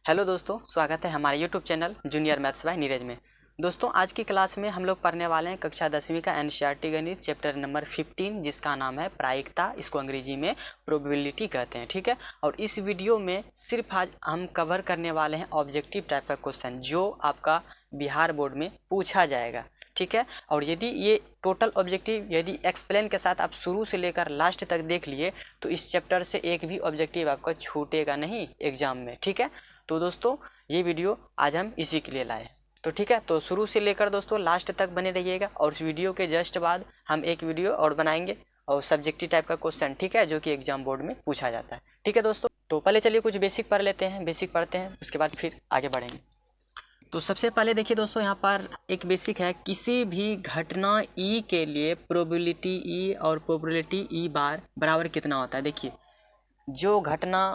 Hello दोस्तों, स्वागत है हमारे YouTube channel junior maths by Neeraj में। दोस्तों, आज की क्लास में हम लोग पढ़ने वाले हैं कक्षा 10वीं का एनसीईआरटी गणित चैप्टर नंबर 15, जिसका नाम है प्रायिकता। इसको अंग्रेजी में प्रोबेबिलिटी कहते हैं, ठीक है। और इस वीडियो में सिर्फ आज हम कवर करने वाले हैं ऑब्जेक्टिव टाइप का क्वेश्चन जो आपका बिहार बोर्ड में पूछा जाएगा, ठीक है। और यदि ये टोटल ऑब्जेक्टिव यदि एक्सप्लेन के साथ आप शुरू से लेकर लास्ट तक देख लिए तो इस चैप्टर से एक भी ऑब्जेक्टिव आपका छूटेगा नहीं एग्जाम में, ठीक है। तो दोस्तों, ये वीडियो आज हम इसी के लिए लाए, तो ठीक है। तो शुरू से लेकर दोस्तों लास्ट तक बने रहिएगा। और इस वीडियो के जस्ट बाद हम एक वीडियो और बनाएंगे और सब्जेक्टिव टाइप का क्वेश्चन, ठीक है, जो कि एग्जाम बोर्ड में पूछा जाता है, ठीक है दोस्तों। तो पहले चलिए कुछ बेसिक पढ़ लेते हैं, बेसिक पढ़ते हैं, उसके बाद फिर आगे बढ़ेंगे। तो सबसे पहले देखिए दोस्तों, यहाँ पर एक बेसिक है, किसी भी घटना ई के लिए प्रोबेबिलिटी ई और प्रोबेबिलिटी ई बार बराबर कितना होता है। देखिए, जो घटना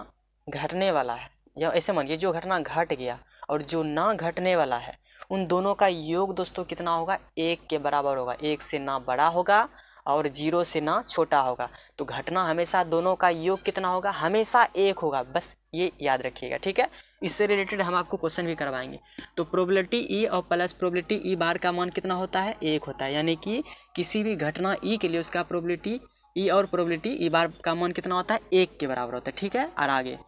घटने वाला है या ऐसे मानिए जो घटना घट गया और जो ना घटने वाला है, उन दोनों का योग दोस्तों कितना होगा, एक के बराबर होगा। एक से ना बड़ा होगा और जीरो से ना छोटा होगा। तो घटना हमेशा दोनों का योग कितना होगा, हमेशा एक होगा, बस ये याद रखिएगा, ठीक है। इससे रिलेटेड हम आपको क्वेश्चन भी करवाएंगे। तो प्रोबेबिलिटी ई और प्लस प्रोबेबिलिटी ई बार का मान कितना होता है, एक होता है। यानी कि किसी भी घटना ई के लिए उसका प्रोबेबिलिटी ई और प्रोबेबिलिटी ई बार का मान कितना होता है, एक के बराबर होता है, ठीक है। और आगे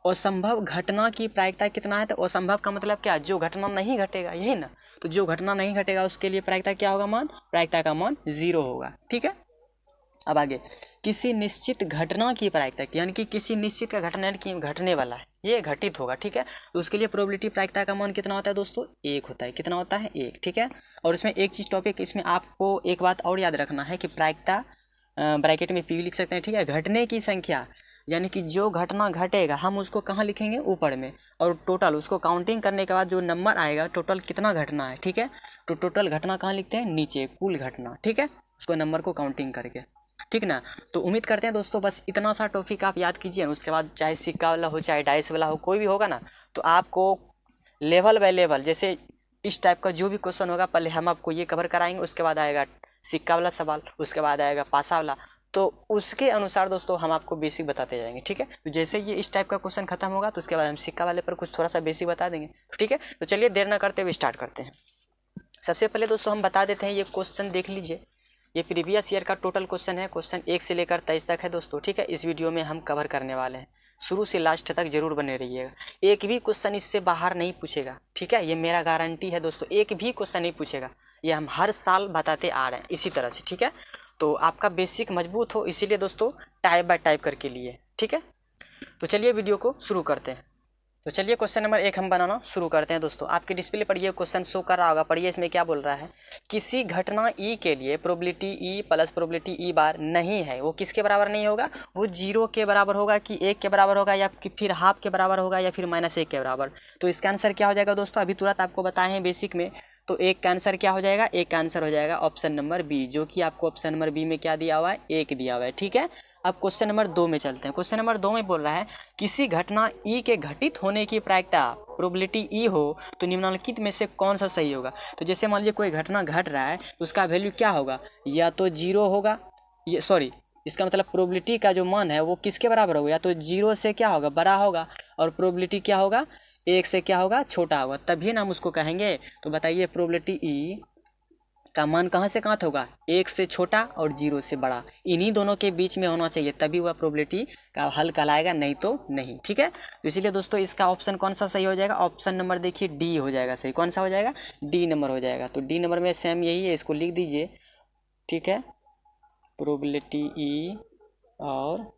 असंभव घटना की प्रायिकता कितना है, तो असंभव का मतलब क्या, जो घटना नहीं घटेगा, यही ना। तो जो घटना नहीं घटेगा उसके लिए प्रायिकता क्या होगा, मान प्रायिकता का मान 0 होगा, ठीक है। अब आगे किसी निश्चित घटना की प्रायिकता, यानी कि किसी निश्चित का घटना कि घटने वाला है, ये घटित होगा, ठीक है। तो उसके लिए प्रोबेबिलिटी प्रायिकता का मान कितना होता है दोस्तों, एक होता है। कितना होता है, एक, ठीक है। और इसमें एक चीज टॉपिक, इसमें आपको एक बात और याद रखना है कि प्रायिकता ब्रैकेट में पी लिख सकते हैं, ठीक है। घटने की संख्या, यानी कि जो घटना घटेगा हम उसको कहाँ लिखेंगे, ऊपर में। और टोटल उसको काउंटिंग करने के बाद जो नंबर आएगा, टोटल कितना घटना है, ठीक है। तो टोटल घटना कहाँ लिखते हैं, नीचे, कुल घटना, ठीक है, उसको नंबर को काउंटिंग करके, ठीक ना। तो उम्मीद करते हैं दोस्तों बस इतना सा टॉपिक आप याद कीजिए। उसके बाद चाहे सिक्का वाला हो चाहे डाइस वाला हो, कोई भी होगा ना, तो आपको लेवल बाय लेवल, जैसे इस टाइप का जो भी क्वेश्चन होगा पहले हम आपको ये कवर कराएंगे, उसके बाद आएगा सिक्का वाला सवाल, उसके बाद आएगा पासा वाला। तो उसके अनुसार दोस्तों हम आपको बेसिक बताते जाएंगे, ठीक है। तो जैसे ये इस टाइप का क्वेश्चन खत्म होगा तो उसके बाद हम सिक्का वाले पर कुछ थोड़ा सा बेसिक बता देंगे, तो ठीक है। तो चलिए देर ना करते हुए स्टार्ट करते हैं। सबसे पहले दोस्तों हम बता देते हैं, ये क्वेश्चन देख लीजिए। ये प्रीवियस ईयर का टोटल क्वेश्चन है, क्वेश्चन 1 से लेकर 23 तक है दोस्तों, ठीक है। इस वीडियो में हम कवर करने वाले हैं, शुरू से लास्ट तक जरूर बने रहिएगा। एक भी क्वेश्चन इससे बाहर नहीं पूछेगा, ठीक है, ये मेरा गारंटी है दोस्तों, एक भी क्वेश्चन नहीं पूछेगा। ये हम हर साल बताते आ रहे हैं इसी तरह से, ठीक है। तो आपका बेसिक मजबूत हो, इसीलिए दोस्तों टाइप बाय टाइप करके लिए, ठीक है। तो चलिए वीडियो को शुरू करते हैं। तो चलिए क्वेश्चन नंबर 1 हम बनाना शुरू करते हैं दोस्तों। आपके डिस्प्ले पर ये क्वेश्चन शो कर रहा होगा, पढ़िए इसमें क्या बोल रहा है। किसी घटना ई के लिए probability E plus probability E बार नहीं है, वो किसके बराबर नहीं होगा, वो 0 के बराबर होगा कि 1 के बराबर होगा या फिर हाफ के बराबर होगा या फिर -1 के बराबर। तो इसका आंसर क्या हो जाएगा दोस्तों, अभी तुरंत आपको बताए हैं बेसिक में। तो एक का आंसर क्या हो जाएगा, एक का आंसर हो जाएगा ऑप्शन नंबर बी, जो कि आपको ऑप्शन नंबर बी में क्या दिया हुआ है, एक दिया हुआ है, ठीक है। अब क्वेश्चन नंबर 2 में चलते हैं। क्वेश्चन नंबर 2 में बोल रहा है किसी घटना ई के घटित होने की प्रायिकता प्रोबेबिलिटी ई हो तो निम्नलिखित में से कौन सा सही होगा। तो जैसे मान लीजिए कोई घटना घट रहा है तो उसका वैल्यू क्या होगा, या तो 0 होगा, ये सॉरी इसका मतलब प्रोबेबिलिटी का जो मान है वो किसके बराबर होगा, या तो 0 से क्या होगा, बड़ा होगा, और प्रोबेबिलिटी क्या होगा, 1 से क्या होगा, छोटा होगा, तभी ना हम उसको कहेंगे। तो बताइए प्रोबेबिलिटी ई का मान कहाँ से कहाँ होगा, 1 से छोटा और 0 से बड़ा, इन्हीं दोनों के बीच में होना चाहिए, तभी वह प्रोबेबिलिटी का हल कहलाएगा, नहीं तो नहीं, ठीक है। तो इसीलिए दोस्तों इसका ऑप्शन कौन सा सही हो जाएगा, ऑप्शन नंबर देखिए डी हो जाएगा सही। कौन सा हो जाएगा, डी नंबर हो जाएगा। तो डी नंबर में सेम यही है, इसको लिख दीजिए, ठीक है, प्रोबेबिलिटी ई और,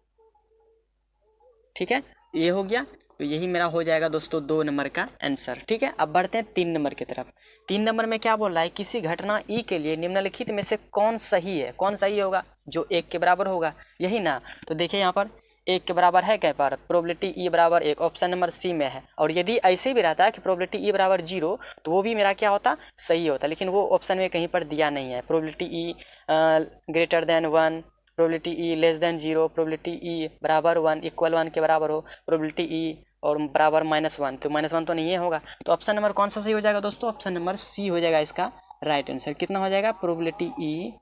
ठीक है, ये हो गया। तो यही मेरा हो जाएगा दोस्तों 2 नंबर का आंसर, ठीक है। अब बढ़ते हैं 3 नंबर की तरफ। 3 नंबर में क्या बोल रहा है, किसी घटना ई के लिए निम्नलिखित में से कौन सही है, कौन सही होगा, जो 1 के बराबर होगा, यही ना। तो देखिए यहाँ पर 1 के बराबर है क्या पर, प्रोबेबिलिटी ई बराबर 1, ऑप्शन नंबर सी में है। और यदि ऐसे भी रहता है कि प्रोबेबिलिटी ई बराबर 0 तो वो भी मेरा क्या होता, सही होता, लेकिन वो ऑप्शन में कहीं पर दिया नहीं है। Probability E greater than 1, probability E less than 0, probability E बराबर 1 इक्वल 1 के बराबर हो, प्रोबेबिलिटी ई और बराबर -1, तो -1 तो नहीं होगा। तो ऑप्शन नंबर कौन सा सही हो जाएगा दोस्तों, ऑप्शन नंबर सी हो जाएगा इसका राइट आंसर। कितना हो जाएगा, प्रोबेबिलिटी ई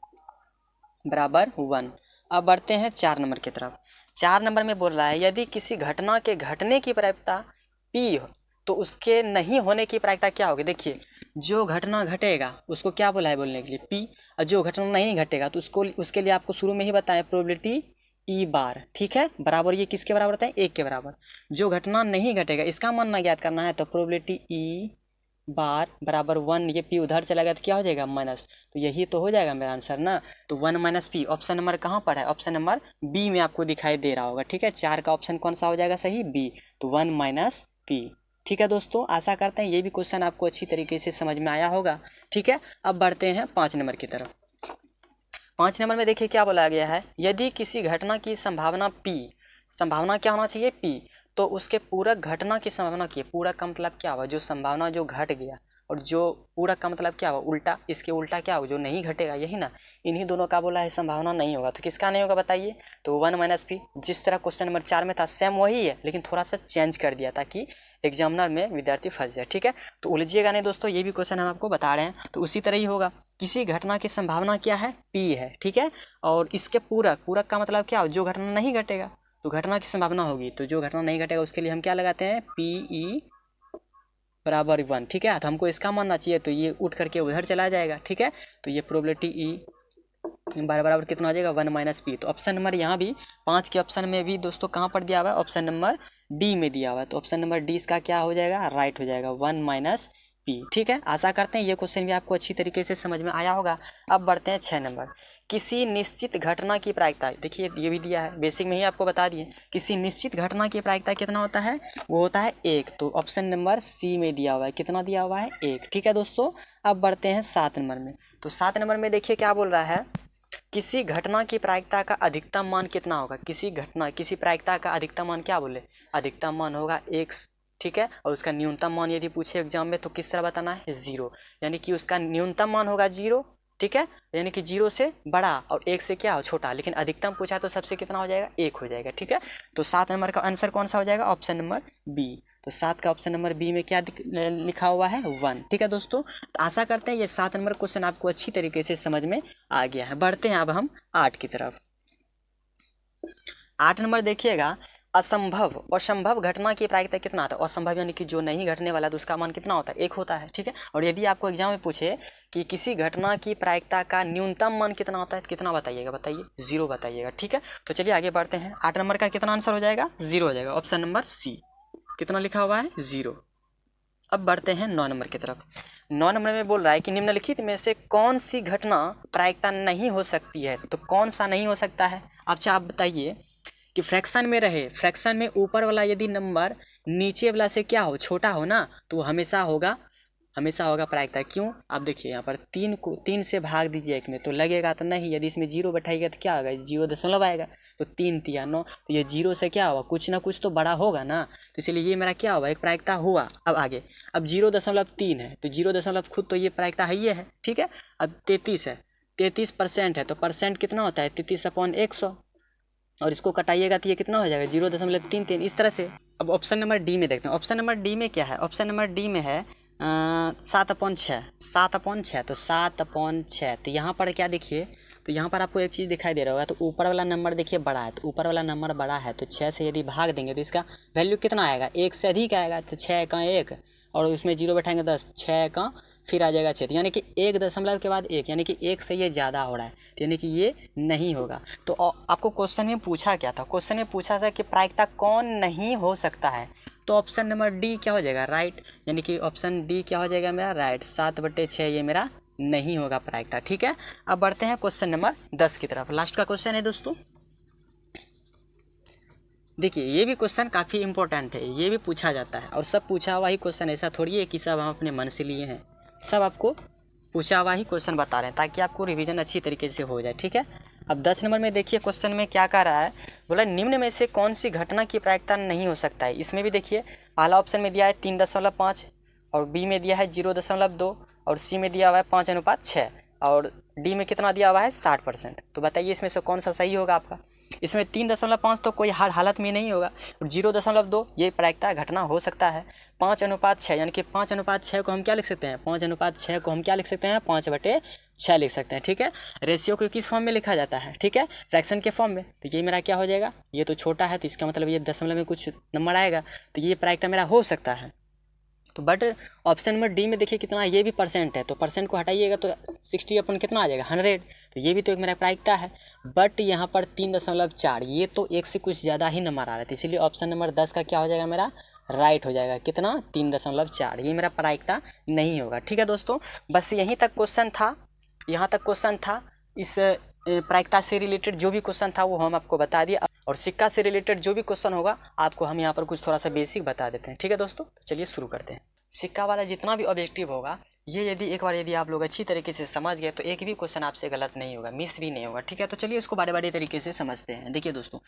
बराबर 1। अब बढ़ते हैं 4 नंबर की तरफ। 4 नंबर में बोल रहा है यदि किसी घटना के घटने की प्रायिकता P तो उसके नहीं होने की प्रायिकता क्या होगी। देखिए जो घटना घटेगा उसको क्या बोला है बोलने के लिए पी, और जो घटना नहीं घटेगा तो उसके लिए आपको शुरू में ही बताया प्रोबेबिलिटी ई बार, ठीक है, बराबर ये किसके बराबर होता है 1 के बराबर। जो घटना नहीं घटेगा इसका मानना ज्ञात करना है तो प्रोबेबिलिटी ई बार बराबर 1, ये पी उधर चला गया तो क्या हो जाएगा माइनस, तो यही तो हो जाएगा मेरा आंसर ना। तो 1 माइनस पी ऑप्शन नंबर कहाँ पर है, ऑप्शन नंबर बी में आपको दिखाई दे रहा होगा, ठीक है। 4 का ऑप्शन कौन सा हो जाएगा सही, बी, तो 1 माइनस पी। ठीक है दोस्तों, आशा करते हैं ये भी क्वेश्चन आपको अच्छी तरीके से समझ में आया होगा, ठीक है। अब बढ़ते हैं 5 नंबर की तरफ। 5 नंबर में देखिए क्या बोला गया है, यदि किसी घटना की संभावना पी, संभावना क्या होना चाहिए पी, तो उसके पूरक घटना की संभावना की, पूरक का मतलब क्या हुआ, जो संभावना जो घट गया, और जो पूरक का मतलब क्या हुआ उल्टा, इसके उल्टा क्या हुआ जो नहीं घटेगा, यही ना, इन्हीं दोनों का बोला है संभावना नहीं होगा। तो किसका नहीं होगा बताइए, तो 1 माइनस पी, जिस तरह क्वेश्चन नंबर 4 में था सेम वही है, लेकिन थोड़ा सा चेंज कर दिया ताकि एग्जामिनर में विद्यार्थी फंस जाए, ठीक है। तो उलझिएगा नहीं दोस्तों, ये भी क्वेश्चन हम आपको बता रहे हैं, तो उसी तरह ही होगा। किसी घटना की संभावना क्या है पी है, ठीक है, और इसके पूरक, पूरक का मतलब क्या हो, जो घटना नहीं घटेगा, तो घटना की संभावना होगी, तो जो घटना नहीं घटेगा उसके लिए हम क्या लगाते हैं पी ई बराबर 1, ठीक है। तो हमको इसका मानना चाहिए, तो ये उठ करके उधर चला जाएगा, ठीक है। तो ये प्रोबेबिलिटी ई बराबर कितना हो जाएगा 1 माइनस पी। तो ऑप्शन नंबर यहाँ भी 5 के ऑप्शन में भी दोस्तों कहाँ पर दिया हुआ है, ऑप्शन नंबर डी में दिया हुआ है, तो ऑप्शन नंबर डी इसका क्या हो जाएगा, राइट हो जाएगा 1 माइनस पी, ठीक है। आशा करते हैं ये क्वेश्चन भी आपको अच्छी तरीके से समझ में आया होगा। अब बढ़ते हैं 6 नंबर, किसी निश्चित घटना की प्रायिकता, देखिए ये भी दिया है, बेसिक में ही आपको बता दिए, किसी निश्चित घटना की प्रायिकता कितना होता है, वो होता है 1, तो ऑप्शन नंबर सी में दिया हुआ है, कितना दिया हुआ है 1, ठीक है दोस्तों। अब बढ़ते हैं 7 नंबर में, तो 7 नंबर में देखिए क्या बोल रहा है, किसी घटना की प्रायिकता का अधिकतम मान कितना होगा, किसी घटना किसी प्रायिकता का अधिकतम मान क्या बोले, अधिकतम मान होगा 1, ठीक है, और उसका न्यूनतम मान यदि पूछे एग्जाम में तो किस तरह बताना है 0, यानी कि उसका न्यूनतम मान होगा 0, ठीक है, यानी कि 0 से बड़ा और 1 से क्या हो छोटा, लेकिन अधिकतम पूछा तो सबसे कितना हो जाएगा 1 हो जाएगा, ठीक है। तो 7 नंबर का आंसर कौन सा हो जाएगा, ऑप्शन नंबर बी, तो 7 का ऑप्शन नंबर बी में क्या लिखा हुआ है 1, ठीक है दोस्तों। तो आशा करते हैं ये 7 नंबर क्वेश्चन आपको अच्छी तरीके से समझ में आ गया है। बढ़ते हैं अब हम 8 की तरफ। 8 नंबर देखिएगा, असंभव घटना की प्रायिकता कितना आता है, असंभव यानी कि जो नहीं घटने वाला, तो उसका मान कितना होता है 1 होता है, ठीक है। और यदि आपको एग्जाम में पूछे कि किसी घटना की प्रायिकता का न्यूनतम मान कितना होता है, तो कितना बताइएगा, बताइए 0 बताइएगा, ठीक है। तो चलिए आगे बढ़ते हैं, 8 नंबर का कितना आंसर हो जाएगा 0 हो जाएगा, ऑप्शन नंबर सी, कितना लिखा हुआ है 0। अब बढ़ते हैं 9 नंबर की तरफ। 9 नंबर में बोल रहा है कि निम्नलिखित में से कौन सी घटना प्रायिकता नहीं हो सकती है, तो कौन सा नहीं हो सकता है। अच्छा आप बताइए कि फ्रैक्शन में रहे, फ्रैक्शन में ऊपर वाला यदि नंबर नीचे वाला से क्या हो छोटा हो ना, तो हमेशा होगा प्रायिकता। क्यों, आप देखिए यहाँ पर 3 से भाग दीजिए 1 में तो लगेगा तो नहीं, यदि इसमें 0 बैठाइएगा तो क्या होगा 0 आएगा, तो 3 तिया 9, तो ये 0 से क्या होगा कुछ ना कुछ तो बड़ा होगा ना, तो इसलिए ये मेरा क्या होगा एक प्रायिकता हुआ। अब आगे, अब 0.3 है तो 0 खुद तो ये प्रायिकता है ये है, ठीक है। अब 33 है, 33% है, तो परसेंट कितना होता है 33/100, और इसको कटाइएगा तो ये कितना हो जाएगा 0.33, इस तरह से। अब ऑप्शन नंबर डी में देखते हैं, ऑप्शन नंबर डी में क्या है, ऑप्शन नंबर डी में है 7/6, 7/6, तो 7/6, तो यहाँ पर क्या देखिए, तो यहाँ पर आपको एक चीज़ दिखाई दे रहा होगा, तो ऊपर वाला नंबर देखिए बड़ा है, तो ऊपर वाला नंबर बड़ा है तो 6 से यदि भाग देंगे तो इसका वैल्यू कितना आएगा 1 से अधिक आएगा, तो 6 का 1 और उसमें 0 बैठाएंगे 10, 6 का फिर आ जाएगा 6, यानी कि 1 दशमलव के बाद 1, यानी कि 1 से ये ज़्यादा हो रहा है, तो यानी कि ये नहीं होगा। तो आपको क्वेश्चन में पूछा क्या था, क्वेश्चन में पूछा था कि प्रायिकता कौन नहीं हो सकता है, तो ऑप्शन नंबर डी क्या हो जाएगा राइट, यानी कि ऑप्शन डी क्या हो जाएगा मेरा राइट, 7/6 ये मेरा नहीं होगा प्रायिकता, ठीक है। अब बढ़ते हैं क्वेश्चन नंबर 10 की तरफ, लास्ट का क्वेश्चन है दोस्तों। देखिए ये भी क्वेश्चन काफ़ी इंपॉर्टेंट है, ये भी पूछा जाता है, और सब पूछा हुआ ही क्वेश्चन, ऐसा थोड़ी है कि सब हम अपने मन से लिए हैं, सब आपको पूछा हुआ ही क्वेश्चन बता रहे हैं ताकि आपको रिवीजन अच्छी तरीके से हो जाए, ठीक है। अब 10 नंबर में देखिए क्वेश्चन में क्या कह रहा है, बोला निम्न में से कौन सी घटना की प्रायिकता नहीं हो सकता है। इसमें भी देखिए पहला ऑप्शन में दिया है 3.5 और बी में दिया है 0.2 और सी में दिया हुआ है 5/6 और डी में कितना दिया हुआ है 60%। तो बताइए इसमें से कौन सा सही होगा आपका। इसमें 3.5 तो कोई हर हालत में नहीं होगा, और 0.2 ये प्रायिकता घटना हो सकता है। 5/6 यानी कि 5/6 को हम क्या लिख सकते हैं, 5/6 को हम क्या लिख सकते हैं 5/6 लिख सकते हैं, ठीक है। रेशियो को किस फॉर्म में लिखा जाता है, ठीक है, फ्रैक्शन के फॉर्म में। तो ये मेरा क्या हो जाएगा, ये तो छोटा है तो इसका मतलब ये दशमलव में कुछ नंबर आएगा, तो ये प्रायिकता मेरा हो सकता है, तो बट ऑप्शन नंबर डी में देखिए कितना, ये भी परसेंट है, तो परसेंट को हटाइएगा तो 60 अपन कितना आ जाएगा 100, तो ये भी तो एक मेरा प्रायिकता है। बट यहाँ पर 3.4, ये तो एक से कुछ ज़्यादा ही नंबर आ रहा है, तो इसीलिए ऑप्शन नंबर 10 का क्या हो जाएगा मेरा राइट हो जाएगा, कितना 3.4, ये मेरा प्रायिकता नहीं होगा। ठीक है दोस्तों, बस यहीं तक क्वेश्चन था, यहाँ तक क्वेश्चन था। इस प्रायिकता से रिलेटेड जो भी क्वेश्चन था वो हम आपको बता दिए, और सिक्का से रिलेटेड जो भी क्वेश्चन होगा आपको हम यहाँ पर कुछ थोड़ा सा बेसिक बता देते हैं। ठीक है दोस्तों, तो चलिए शुरू करते हैं। सिक्का वाला जितना भी ऑब्जेक्टिव होगा ये एक बार यदि आप लोग अच्छी तरीके से समझ गए तो एक भी क्वेश्चन आपसे गलत नहीं होगा, मिस भी नहीं होगा। ठीक है, तो चलिए इसको बड़े बड़े तरीके से समझते हैं। देखिए दोस्तों,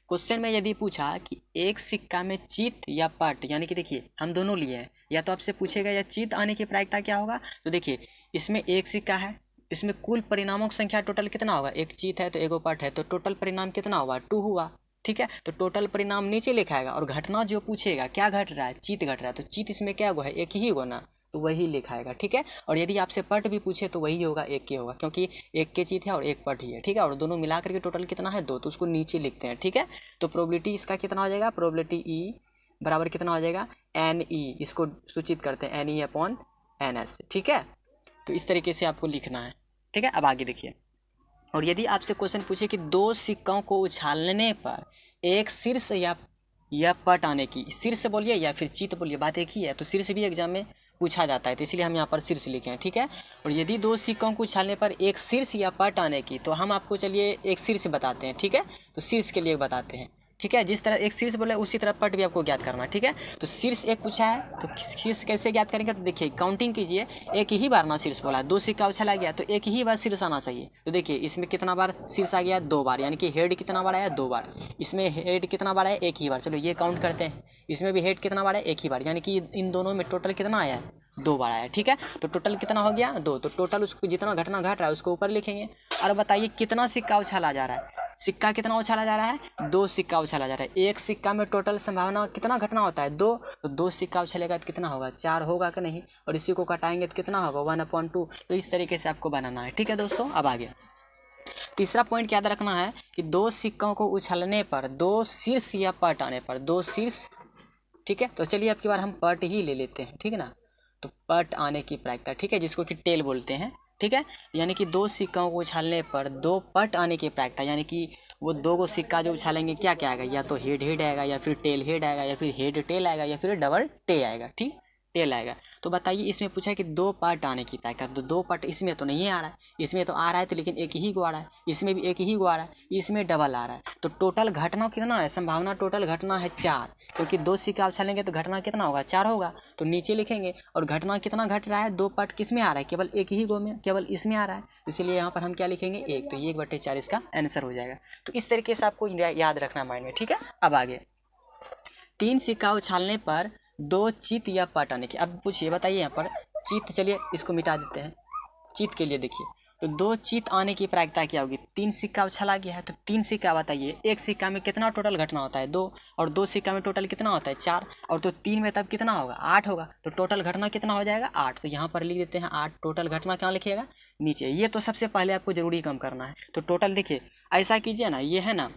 क्वेश्चन में यदि पूछा कि एक सिक्का में चित या पट, यानी कि देखिए हम दोनों लिए हैं, या तो आपसे पूछेगा या चित आने की प्रायिकता क्या होगा, तो देखिए इसमें एक सिक्का है, इसमें कुल परिणामों की संख्या टोटल कितना होगा, एक चित है तो एगो पट है, तो टोटल परिणाम कितना हुआ 2 हुआ। ठीक है, तो टोटल परिणाम नीचे लिखाएगा, और घटना जो पूछेगा क्या घट रहा है, चित घट रहा है, तो चित इसमें क्या गो है, एक ही गो ना, तो वही लिखाएगा। ठीक है, और यदि आपसे पट भी पूछे तो वही होगा, एक के होगा, क्योंकि एक के चित है और एक पट ही है। ठीक है, और दोनों मिलाकर के टोटल कितना है 2, तो उसको नीचे लिखते हैं। ठीक है, तो प्रोबेबिलिटी इसका कितना हो जाएगा, प्रोबेबिलिटी ई बराबर कितना हो जाएगा एन ई, इसको सूचित करते हैं NE/NS। ठीक है, तो इस तरीके से आपको लिखना है। ठीक है, अब आगे देखिए, और यदि आपसे क्वेश्चन पूछे कि 2 सिक्कों को उछालने पर एक शीर्ष या पट आने की, शीर्ष बोलिए या फिर चित बोलिए, बात एक ही है, तो शीर्ष भी एग्जाम में पूछा जाता है, तो इसलिए हम यहाँ पर शीर्ष लिखे हैं। ठीक है, और यदि 2 सिक्कों को उछालने पर एक शीर्ष या पट आने की, तो हम आपको चलिए एक शीर्ष बताते हैं। ठीक है, तो शीर्ष के लिए बताते हैं। ठीक है, जिस तरह एक शीर्ष बोले उसी तरह पट भी आपको ज्ञात करना है। ठीक है, तो शीर्ष एक पूछा है, तो शीर्ष कैसे ज्ञात करेंगे, तो देखिए काउंटिंग कीजिए, एक ही बार ना शीर्ष बोला, 2 सिक्का उछाला गया तो एक ही बार शीर्ष आना चाहिए। तो देखिए इसमें कितना बार शीर्ष आ गया, 2 बार, यानी कि हेड कितना बार आया 2 बार, इसमें हेड कितना बार आया एक ही बार, चलो ये काउंट करते हैं, इसमें भी हेड कितना बार है एक ही बार, यानी कि इन दोनों में टोटल कितना आया है 2 बार आया। ठीक है, तो टोटल कितना हो गया 2, तो टोटल उसको जितना घटना घट रहा है उसको ऊपर लिखेंगे। और बताइए कितना सिक्का उछाला जा रहा है, सिक्का कितना उछाला जा रहा है 2 सिक्का उछाला जा रहा है। एक सिक्का में टोटल संभावना कितना घटना होता है 2, तो 2 सिक्का उछलेगा तो कितना होगा 4 होगा कि नहीं, और इसी को कटाएंगे तो कितना होगा 1/2। तो इस तरीके से आपको बनाना है। ठीक है दोस्तों, अब आगे तीसरा पॉइंट याद रखना है कि 2 सिक्कों को उछलने पर 2 शीर्ष या पट आने पर 2 शीर्ष। ठीक है, तो चलिए अब की बार हम पट ही ले लेते हैं। ठीक है ना, तो पट आने की प्रायिकता, ठीक है, जिसको कि टेल बोलते हैं। ठीक है, यानी कि 2 सिक्कों को उछालने पर 2 पट आने की प्रायिकता, यानी कि वो 2 गो सिक्का जो उछालेंगे क्या क्या आएगा, या तो हेड हेड आएगा, या फिर टेल हेड आएगा, या फिर हेड टेल आएगा, या फिर डबल टे आएगा। ठीक, टेल आएगा। तो बताइए इसमें पूछा है कि 2 पार्ट आने की प्रायिकता, तो 2 पार्ट इसमें तो नहीं आ रहा है, इसमें तो आ रहा है तो लेकिन एक ही को आ रहा है, इसमें भी एक ही को आ रहा है, इसमें डबल आ रहा है। तो टोटल घटना कितना है, संभावना टोटल घटना है 4, क्योंकि 2 सिक्का उछालेंगे तो घटना कितना होगा 4 होगा, तो नीचे लिखेंगे। और घटना कितना घट रहा है 2 पार्ट किस में आ रहा है, केवल एक ही गो में, केवल इसमें आ रहा है, तो इसलिए यहाँ पर हम क्या लिखेंगे 1, तो 1/4 इसका आंसर हो जाएगा। तो इस तरीके से आपको याद रखना माइंड में। ठीक है, अब आगे 3 सिक्का उछालने पर 2 चित या पट आने की। अब पूछिए बताइए यहाँ पर चित, चलिए इसको मिटा देते हैं। चित के लिए देखिए, तो 2 चित आने की प्रायिकता क्या होगी, 3 सिक्का उछाला गया है तो 3 सिक्का बताइए, एक सिक्का में कितना टोटल घटना होता है 2, और 2 सिक्का में टोटल कितना होता है 4, और तो 3 में तब कितना होगा 8 होगा, तो टोटल घटना कितना हो जाएगा 8। तो यहाँ पर लिख देते हैं 8, टोटल घटना क्या लिखिएगा नीचे। ये तो सबसे पहले आपको जरूरी कम करना है। तो टोटल देखिए ऐसा कीजिए ना, ये है ना,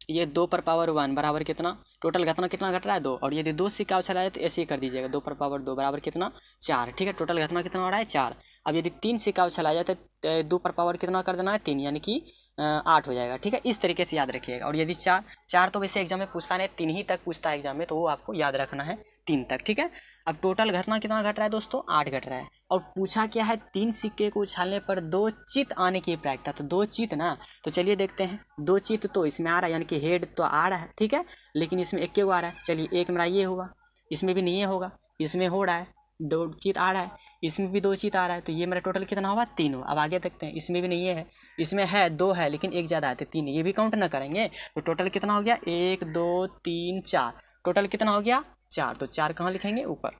ये 2 पर पावर 1 बराबर कितना, टोटल घटना कितना घट रहा है 2, और यदि 2 सिक्का उछला है तो ऐसे ही कर दीजिएगा 2 पर पावर 2 बराबर कितना 4। ठीक है, टोटल घटना कितना हो रहा है 4। अब यदि 3 सिक्का उछला जाए तो 2 पर पावर कितना कर देना है 3, यानी कि 8 हो जाएगा। ठीक है, इस तरीके से याद रखिएगा। और यदि 4 तो वैसे एग्जाम में पूछता नहीं, 3 ही तक पूछता है एग्जाम में, तो वो आपको याद रखना है 3 तक। ठीक है, अब टोटल घटना कितना घट रहा है दोस्तों 8 घट रहा है, और पूछा क्या है 3 सिक्के को उछालने पर 2 चित आने की प्रायिकता, तो 2 चित ना, तो चलिए देखते हैं 2 चित तो इसमें आ रहा है, यानी कि हेड तो आ रहा है। ठीक है, लेकिन इसमें एक को आ रहा है, चलिए एक मेरा ये हुआ, इसमें भी नहीं होगा, इसमें हो रहा है 2 चित आ रहा है, इसमें भी 2 चित आ रहा है, तो ये मेरा टोटल कितना होगा 3 हो। अब आगे देखते हैं, इसमें भी नहीं है, इसमें है 2 है लेकिन एक ज़्यादा है तो 3, ये भी काउंट ना करेंगे, तो टोटल कितना हो गया 1 2 3 4, टोटल कितना हो गया 4। तो 4 कहाँ लिखेंगे ऊपर,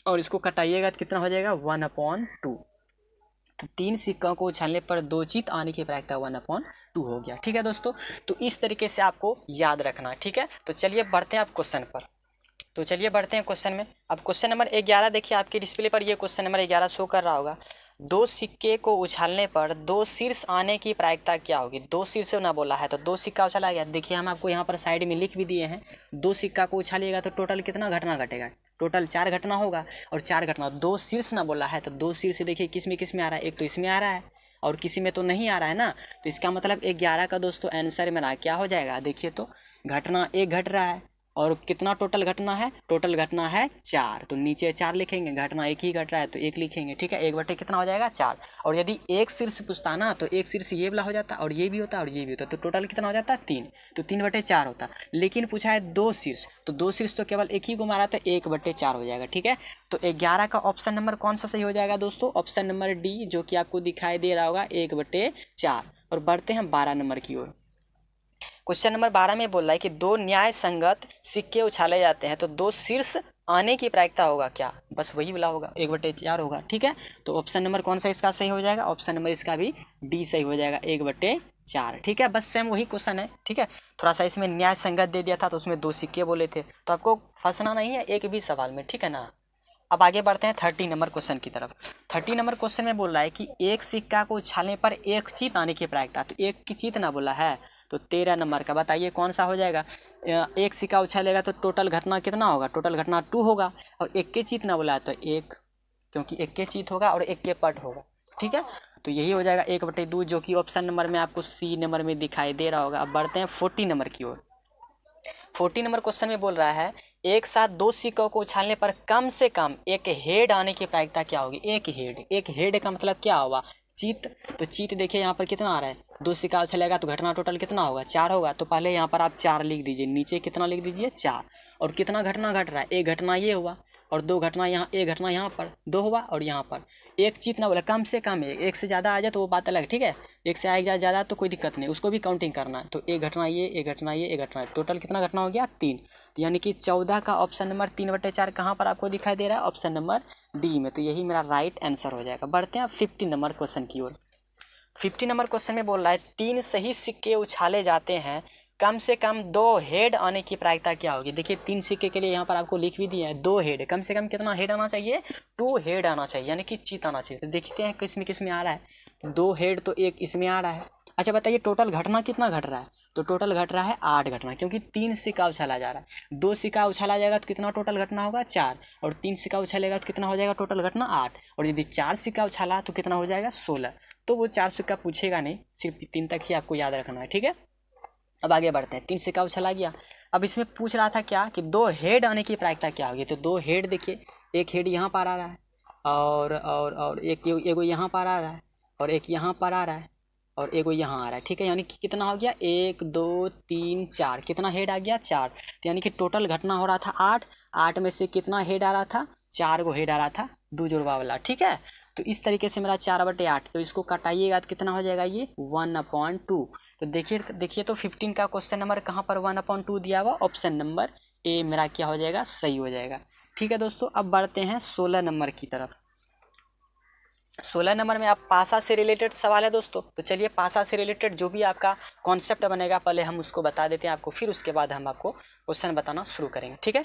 और इसको कटाइएगा तो कितना हो जाएगा 1/2। तो 3 सिक्कों को उछालने पर 2 चित आने की प्रायिकता 1/2 हो गया। ठीक है दोस्तों, तो इस तरीके से आपको याद रखना है। ठीक है, तो चलिए बढ़ते हैं आप क्वेश्चन पर। तो चलिए बढ़ते हैं क्वेश्चन में। अब क्वेश्चन नंबर 11 देखिए, आपके डिस्प्ले पर ये क्वेश्चन नंबर 11 शो कर रहा होगा। 2 सिक्के को उछालने पर 2 शीर्ष आने की प्रायिकता क्या होगी। 2 शीर्ष ना बोला है, तो 2 सिक्का उछाला गया, देखिए हम आपको यहाँ पर साइड में लिख भी दिए हैं। 2 सिक्का को उछालिएगा तो टोटल कितना घटना घटेगा, टोटल 4 घटना होगा। और 4 घटना 2 शीर्ष ना बोला है तो 2 शीर्ष देखिए किस में आ रहा है, एक तो इसमें आ रहा है और किसी में तो नहीं आ रहा है ना। तो इसका मतलब 11 का दोस्तों आंसर मेरा क्या हो जाएगा, देखिए तो घटना एक घट रहा है और कितना टोटल घटना है, टोटल घटना है 4, तो नीचे 4 लिखेंगे, घटना एक ही घट रहा है तो 1 लिखेंगे, ठीक है। 1/4 कितना हो जाएगा 4। और यदि एक शीर्ष पूछता ना तो एक शीर्ष ये वाला हो जाता और ये भी होता और ये भी होता, तो टोटल कितना हो जाता 3, तो 3/4 होता। लेकिन पूछा है 2 शीर्ष, तो 2 शीर्ष तो केवल एक ही को मारा तो 1/4 हो जाएगा, ठीक है। तो 11 का ऑप्शन नंबर कौन सा सही हो जाएगा दोस्तों, ऑप्शन नंबर डी, जो कि आपको दिखाई दे रहा होगा 1/4। और बढ़ते हैं 12 नंबर की ओर। क्वेश्चन नंबर 12 में बोल रहा है कि 2 न्याय संगत सिक्के उछाले जाते हैं तो 2 शीर्ष आने की प्रायिकता होगा क्या, बस वही वाला होगा 1/4 होगा, ठीक है। तो ऑप्शन नंबर कौन सा इसका सही हो जाएगा, ऑप्शन नंबर इसका भी डी सही हो जाएगा 1/4, ठीक है। बस सेम वही क्वेश्चन है, ठीक है। थोड़ा सा इसमें न्याय संगत दे दिया था तो उसमें 2 सिक्के बोले थे, तो आपको फंसना नहीं है एक भी सवाल में, ठीक है ना। अब आगे बढ़ते हैं 30 नंबर क्वेश्चन की तरफ। 30 नंबर क्वेश्चन में बोल रहा है कि एक सिक्का को उछालने पर एक चीत आने की प्रायिकता, तो एक की चीत ना बोला है, तो 13 नंबर का बताइए कौन सा हो जाएगा। एक सिक्का उछालेगा तो टोटल घटना कितना होगा, टोटल घटना 2 होगा। और एक के चीत ना बोला है तो 1, क्योंकि एक के चीत होगा और एक के पट होगा, ठीक है। तो यही हो जाएगा 1/2, जो कि ऑप्शन नंबर में आपको सी नंबर में दिखाई दे रहा होगा। अब बढ़ते हैं 40 नंबर की ओर। 40 नंबर क्वेश्चन में बोल रहा है एक साथ 2 सिक्कों को उछालने पर कम से कम एक हेड आने की प्रायिकता क्या होगी, एक हेड का मतलब क्या होगा, चीत। तो चीत देखिए यहाँ पर कितना आ रहा है, 2 सिक्का उछलेगा तो घटना टोटल कितना होगा 4 होगा, तो पहले यहाँ पर आप 4 लिख दीजिए, नीचे कितना लिख दीजिए 4। और कितना घटना घट रहा है, एक घटना ये हुआ और 2 घटना यहाँ, एक घटना यहाँ पर 2 हुआ और यहाँ पर एक चीत ना बोला, कम से कम एक से ज़्यादा आ जाए तो वो बात अलग, ठीक है। एक से आएगा ज़्यादा तो कोई दिक्कत नहीं, उसको भी काउंटिंग करना है। तो एक घटना ये, एक घटना ये, एक घटना, टोटल कितना घटना हो गया 3। तो यानी कि 14 का ऑप्शन नंबर 3/4 कहाँ पर आपको दिखाई दे रहा है, ऑप्शन नंबर डी में, तो यही मेरा राइट आंसर हो जाएगा। बढ़ते हैं 50 नंबर क्वेश्चन की ओर। 50 नंबर क्वेश्चन में बोल रहा है 3 सही सिक्के उछाले जाते हैं, कम से कम 2 हेड आने की प्रायिकता क्या होगी। देखिए 3 सिक्के के लिए यहाँ पर आपको लिख भी दिया है 2 हेड, कम से कम कितना हेड आना चाहिए, 2 हेड आना चाहिए, यानी कि चीत आना चाहिए। तो देखते हैं किस में आ रहा है, 2 हेड तो एक इसमें आ रहा है। अच्छा बताइए टोटल घटना कितना घट रहा है, तो टोटल घट रहा है 8 घटना, क्योंकि 3 सिक्का उछाला जा रहा है। 2 सिक्का उछाला जाएगा तो कितना टोटल घटना होगा 4, और 3 सिक्का उछालेगा तो कितना हो जाएगा टोटल घटना 8, और यदि 4 सिक्का उछाला तो कितना हो जाएगा 16। तो वो 4 सिक्का पूछेगा नहीं, सिर्फ 3 तक ही आपको याद रखना है, ठीक है। अब आगे बढ़ते हैं, 3 सिक्का उछला गया। अब इसमें पूछ रहा था क्या कि 2 हेड आने की प्रायिकता क्या होगी, तो 2 हेड देखिए, एक हेड यहाँ पर आ रहा है और एक एगो यहाँ पर आ रहा है और एक यहाँ पर आ रहा है और एगो यहाँ आ रहा है, ठीक है। यानी कि कितना हो गया 1 2 3 4, कितना हेड आ गया 4। तो यानी कि टोटल घटना हो रहा था 8 में से कितना हेड आ रहा था, 4 गो हेड आ रहा था 2 जोड़वा वाला, ठीक है। तो इस तरीके से मेरा 4/8, तो इसको कटाइएगा तो कितना हो जाएगा ये 1/2। तो देखिए तो 15 का क्वेश्चन नंबर कहाँ पर 1/2 दिया हुआ, ऑप्शन नंबर ए मेरा क्या हो जाएगा, सही हो जाएगा, ठीक है दोस्तों। अब बढ़ते हैं 16 नंबर की तरफ। 16 नंबर में आप पासा से रिलेटेड सवाल है दोस्तों, तो चलिए पासा से रिलेटेड जो भी आपका कॉन्सेप्ट बनेगा पहले हम उसको बता देते हैं आपको, फिर उसके बाद हम आपको क्वेश्चन बताना शुरू करेंगे, ठीक है।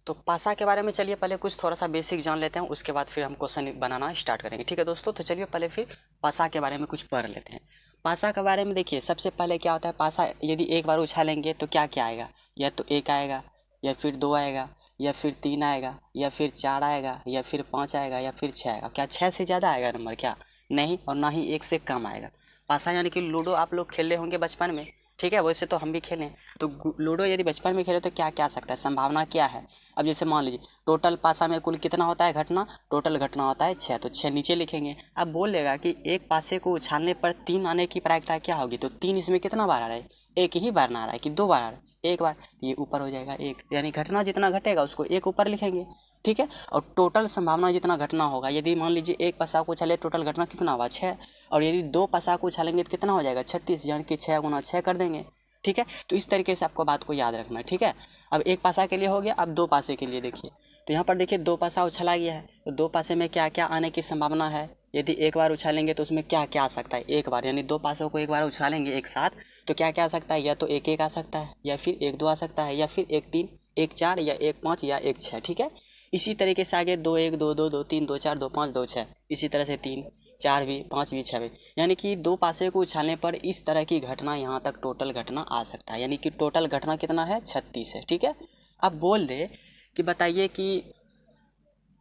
तो पासा के बारे में चलिए पहले कुछ थोड़ा सा बेसिक जान लेते हैं, उसके बाद फिर हम क्वेश्चन बनाना स्टार्ट करेंगे, ठीक है दोस्तों। तो चलिए पहले फिर पासा के बारे में कुछ पढ़ लेते हैं। पासा के बारे में देखिए सबसे पहले क्या होता है, पासा यदि एक बार उछालेंगे तो क्या क्या आएगा, या तो 1 आएगा, या फिर 2 आएगा, या फिर 3 आएगा, या फिर 4 आएगा, या फिर 5 आएगा, या फिर 6 आएगा। क्या 6 से ज़्यादा आएगा नंबर, क्या नहीं, और ना ही 1 से कम आएगा। पासा यानी कि लूडो आप लोग खेले होंगे बचपन में, ठीक है, वैसे तो हम भी खेलें। तो लूडो यदि बचपन में खेले तो क्या क्या आ सकता है, संभावना क्या है। अब जैसे मान लीजिए टोटल पासा में कुल कितना होता है घटना, टोटल घटना होता है 6, तो 6 नीचे लिखेंगे। अब बोलेगा कि एक पासे को उछालने पर 3 आने की प्रायिकता क्या होगी, तो 3 इसमें कितना बार आ रहा है, एक ही बार ना आ रहा है कि 2 बार आ रहा है, एक बार, ये ऊपर हो जाएगा 1, यानी घटना जितना घटेगा उसको 1 ऊपर लिखेंगे, ठीक है। और टोटल संभावना जितना घटना होगा, यदि मान लीजिए एक पासा को उछाले टोटल घटना कितना हुआ 6, और यदि 2 पासा को उछालेंगे तो कितना हो जाएगा 36, यानी कि 6 गुना 6 कर देंगे, ठीक है। तो इस तरीके से आपको बात को याद रखना है, ठीक है। अब एक पासा के लिए हो गया, अब 2 पासे के लिए देखिए, तो यहाँ पर देखिए 2 पासा उछला गया है, तो 2 पासे में क्या क्या आने की संभावना है। यदि एक बार उछालेंगे तो उसमें क्या क्या आ सकता है, एक बार यानी 2 पासों को एक बार उछालेंगे एक साथ तो क्या क्या आ सकता है, या तो 1 1 आ सकता है, या फिर 1 2 आ सकता है, या फिर 1 3 1 4, या 1 5, या 1 6, ठीक है। इसी तरीके से आगे 2 1 2 2 2 3 2 4 2 5 2 6, इसी तरह से 3 4 भी 5 भी 6 भी, यानी कि 2 पासे को उछालने पर इस तरह की घटना यहाँ तक टोटल घटना आ सकता है, यानी कि टोटल घटना कितना है 36 है, ठीक है। अब बोल दे कि बताइए कि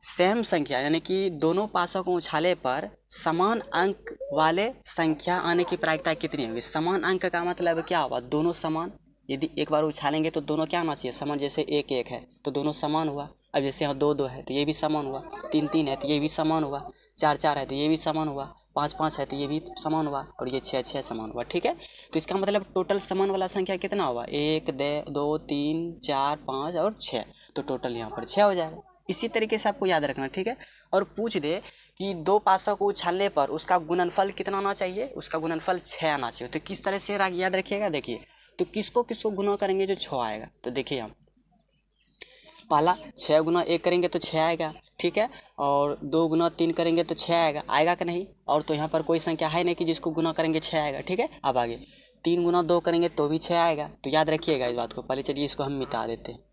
सेम संख्या यानी कि दोनों पासों को उछाले पर समान अंक वाले संख्या आने की प्रायिकता कितनी होगी। समान अंक का मतलब क्या होगा, दोनों समान। यदि एक बार उछालेंगे तो दोनों क्या आना चाहिए, समान। जैसे 1 1 है तो दोनों समान हुआ। अब जैसे यहाँ 2 2 है तो ये भी समान हुआ, 3 3 है तो ये भी समान हुआ, 4 4 है तो ये भी समान हुआ, 5 5 है तो ये भी समान हुआ, और ये 6 6 समान हुआ। ठीक है, तो इसका मतलब टोटल समान वाला संख्या कितना हुआ, 1 2 3 4 5 और 6, तो टोटल यहाँ पर 6 हो जाएगा। इसी तरीके से आपको याद रखना। ठीक है, और पूछ दे कि दो पासों को उछालने पर उसका गुणनफल कितना आना चाहिए, उसका गुणनफल 6 आना चाहिए। तो किस तरह से याद रखिएगा, देखिए तो किसको किसको गुना करेंगे जो 6 आएगा। तो देखिए हम पहला 6 गुना 1 करेंगे तो 6 आएगा। ठीक है, और 2 गुना 3 करेंगे तो 6 आएगा, आएगा कि नहीं। और तो यहाँ पर कोई संख्या है नहीं कि जिसको गुना करेंगे 6 आएगा। ठीक है, अब आगे 3 गुना 2 करेंगे तो भी 6 आएगा। तो याद रखिएगा इस बात को। पहले चलिए इसको हम मिटा देते हैं,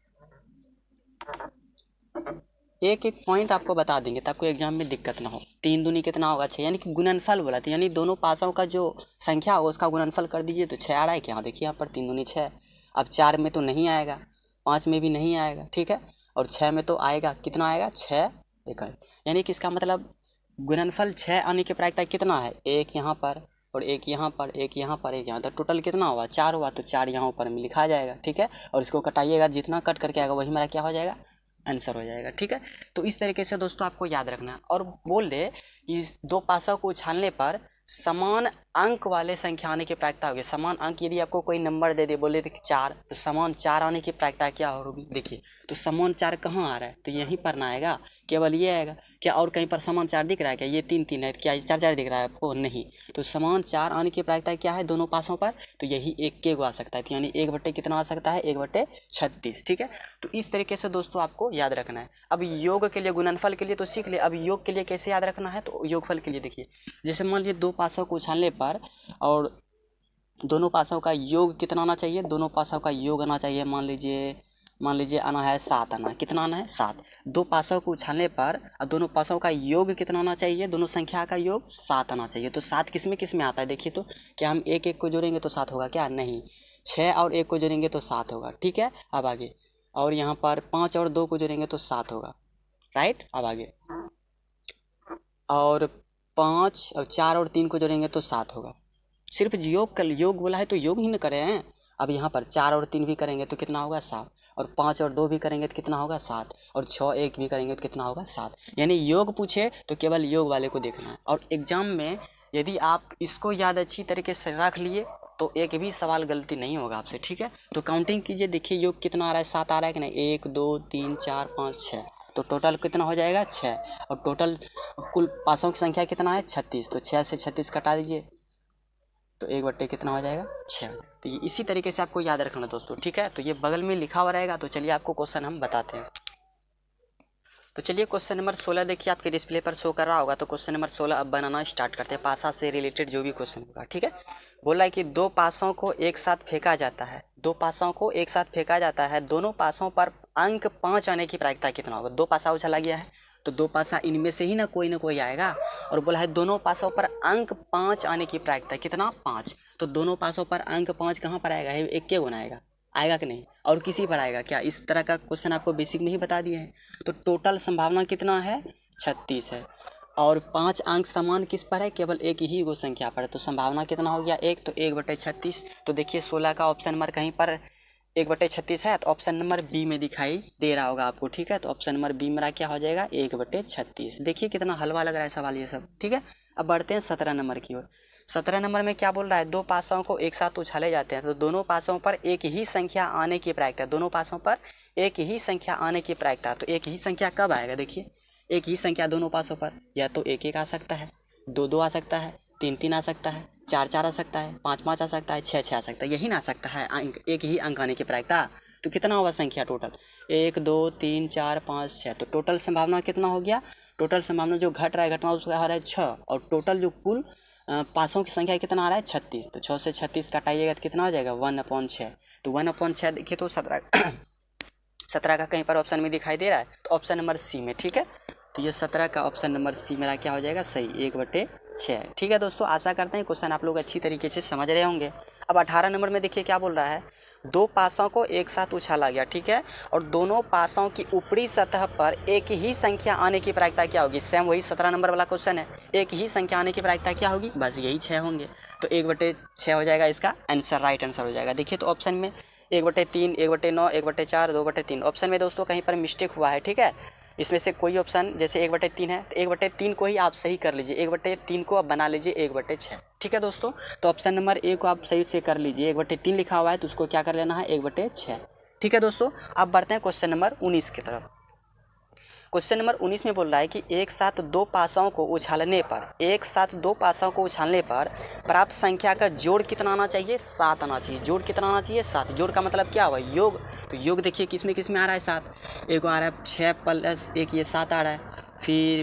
एक एक पॉइंट आपको बता देंगे ताकि एग्जाम में दिक्कत ना हो। 3 दूनी कितना होगा 6, यानी कि गुणनफल बोला था, यानी दोनों पासों का जो संख्या होगा उसका गुणनफल कर दीजिए तो 6 आ रहा है। क्या देखिए यहाँ पर 3 दूनी 6। अब 4 में तो नहीं आएगा, 5 में भी नहीं आएगा। ठीक है, और 6 में तो आएगा, कितना आएगा 6 1, यानी कि इसका मतलब गुणनफल 6 आने की प्रायिकता कितना है, 1 यहाँ पर और 1 यहाँ पर, 1 यहाँ पर, 1 यहाँ, तो टोटल कितना हुआ 4 हुआ। तो 4 यहाँ ऊपर में लिखा जाएगा। ठीक है, और इसको कटाइएगा, जितना कट करके आएगा वही मेरा क्या हो जाएगा, आंसर हो जाएगा। ठीक है, तो इस तरीके से दोस्तों आपको याद रखना है। और बोल दे कि दो पासों को उछालने पर समान अंक वाले संख्या आने की प्रायिकता होगी। समान अंक यदि आपको कोई नंबर दे दे, बोले तो 4, तो समान 4 आने की प्रायिकता क्या होगी। देखिए तो समान 4 कहाँ आ रहा है, तो यहीं पर ना आएगा, केवल ये आएगा। क्या और कहीं पर समान 4 दिख रहा है क्या, ये 3 3 है, क्या 4 4 दिख रहा है आपको, नहीं। तो समान 4 आने की प्रायिकता क्या है दोनों पासों पर, तो यही 1 के को आ सकता है, तो यानी 1 बटे कितना आ सकता है, 1 बटे 36। ठीक है, तो इस तरीके से दोस्तों आपको याद रखना है। अब योग के लिए, गुणनफल के लिए तो सीख ले, अब योग के लिए कैसे याद रखना है, तो योगफल के लिए देखिए, जैसे मान लीजिए दो पासों को उछालने पर और दोनों पासों का योग कितना आना चाहिए, दोनों पासों का योग आना चाहिए, मान लीजिए आना है 7 आना है, कितना आना है 7। दो पासों को उछालने पर अब दोनों पासों का योग कितना आना चाहिए, दोनों संख्या का योग 7 आना चाहिए। तो 7 किस में आता है, देखिए तो क्या हम 1 1 को जोड़ेंगे तो 7 होगा क्या, नहीं। 6 और 1 को जोड़ेंगे तो 7 होगा। ठीक है, अब आगे, और यहाँ पर 5 और 2 को जोड़ेंगे तो 7 होगा, राइट। अब आगे, और 5 और 4 और 3 को जोड़ेंगे तो 7 होगा। सिर्फ योग बोला है तो योग ही न करे हैं। अब यहाँ पर 4 और 3 भी करेंगे तो कितना होगा 7, और 5 और 2 भी करेंगे तो कितना होगा 7, और 6 1 भी करेंगे तो कितना होगा 7। यानी योग पूछे तो केवल योग वाले को देखना है। और एग्जाम में यदि आप इसको याद अच्छी तरीके से रख लिए तो एक भी सवाल गलती नहीं होगा आपसे। ठीक है, तो काउंटिंग कीजिए, देखिए योग कितना आ रहा है, 7 आ रहा है कि नहीं, 1 2 3 4 5 6, तो टोटल कितना हो जाएगा 6। और टोटल कुल पासों की संख्या कितना है 36, तो 6 से 36 कटा दीजिए तो 1 बट्टे कितना हो जाएगा 6 हो जाएगा। तो ये इसी तरीके से आपको याद रखना दोस्तों। ठीक है, तो ये बगल में लिखा हुआ रहेगा। तो चलिए आपको क्वेश्चन हम बताते हैं। तो चलिए क्वेश्चन नंबर 16 देखिए आपके डिस्प्ले पर शो कर रहा होगा। तो क्वेश्चन नंबर 16 अब बनाना स्टार्ट करते हैं, पासा से रिलेटेड जो भी क्वेश्चन होगा। ठीक है, बोला है कि दो पासों को एक साथ फेंका जाता है, दो पासों को एक साथ फेंका जाता है, दोनों पासों पर अंक 5 आने की प्रायिकता कितना होगा। दो पासा उछला गया है तो दो पासा इनमें से ही ना कोई आएगा, और बोला है दोनों पासों पर अंक 5 आने की प्रायिकता कितना 5। तो दोनों पासों पर अंक 5 कहाँ पर आएगा, एक के गुना आएगा कि नहीं, और किसी पर आएगा क्या। इस तरह का क्वेश्चन आपको बेसिक में ही बता दिए हैं। तो टोटल संभावना कितना है 36 है, और 5 अंक समान किस पर है, केवल एक ही गो संख्या पर है। तो संभावना कितना हो गया 1, तो 1/36। तो देखिए 16 का ऑप्शन नंबर कहीं पर 1/36 है, तो ऑप्शन नंबर बी में दिखाई दे रहा होगा आपको। ठीक है, तो ऑप्शन नंबर बी मेरा क्या हो जाएगा 1/36। देखिए कितना हलवा लग रहा है सवाल ये सब। ठीक है, अब बढ़ते हैं 17 नंबर की ओर। 17 नंबर में क्या बोल रहा है, दो पासों को एक साथ उछाले जाते हैं तो दोनों पासों पर एक ही संख्या आने की प्रायिकता, दोनों पासों पर एक ही संख्या आने की प्रायिकता। तो एक ही संख्या कब आएगा, देखिए एक ही संख्या दोनों पासों पर या तो 1 1 आ सकता है, 2 2 आ सकता है, 3 3 आ सकता है, 4 4 आ सकता है, 5 5 आ सकता है, 6 6 आ सकता है, यही ना आ सकता है अंक, एक ही अंक आने की प्रायिकता। तो कितना होगा संख्या टोटल 1 2 3 4 5 6। तो टोटल संभावना कितना हो गया, टोटल संभावना जो घट रहा है घटना उसका आ रहा है 6, और टोटल जो कुल पासों की संख्या कितना आ रहा है 36। तो 6 से 36 काटाइएगा तो कितना हो जाएगा 1/6। तो 1/6 देखिए तो 17 का कहीं पर ऑप्शन में दिखाई दे रहा है, तो ऑप्शन नंबर सी में। ठीक है, तो ये 17 का ऑप्शन नंबर सी मेरा क्या हो जाएगा सही, 1/17 6। ठीक है दोस्तों, आशा करते हैं क्वेश्चन आप लोग अच्छी तरीके से समझ रहे होंगे। अब 18 नंबर में देखिए क्या बोल रहा है, दो पासों को एक साथ उछाला गया, ठीक है, और दोनों पासों की ऊपरी सतह पर एक ही संख्या आने की प्रायिकता क्या होगी। सेम वही 17 नंबर वाला क्वेश्चन है, एक ही संख्या आने की प्रायिकता क्या होगी, बस यही 6 होंगे। तो 1/6 हो जाएगा इसका आंसर, राइट आंसर हो जाएगा। देखिए तो ऑप्शन में 1/3, 1/9, 1/4, 2/3 ऑप्शन में दोस्तों कहीं पर मिस्टेक हुआ है, ठीक है। इसमें से कोई ऑप्शन जैसे 1/3 है तो 1/3 को ही आप सही कर लीजिए, 1/3 को आप बना लीजिए 1/6। ठीक है दोस्तों, तो ऑप्शन नंबर ए को आप सही से कर लीजिए, 1/3 लिखा हुआ है तो उसको क्या कर लेना है 1/6। ठीक है दोस्तों, अब बढ़ते हैं क्वेश्चन नंबर 19 की तरफ। क्वेश्चन नंबर 19 में बोल रहा है कि एक साथ दो पासाओं को उछालने पर प्राप्त संख्या का जोड़ कितना आना चाहिए, 7 आना चाहिए। जोड़ कितना आना चाहिए, 7। जोड़ का मतलब क्या हुआ, योग। तो योग देखिए किस में आ रहा है 7, एक आ रहा है 6 प्लस 1 ये 7 आ रहा है,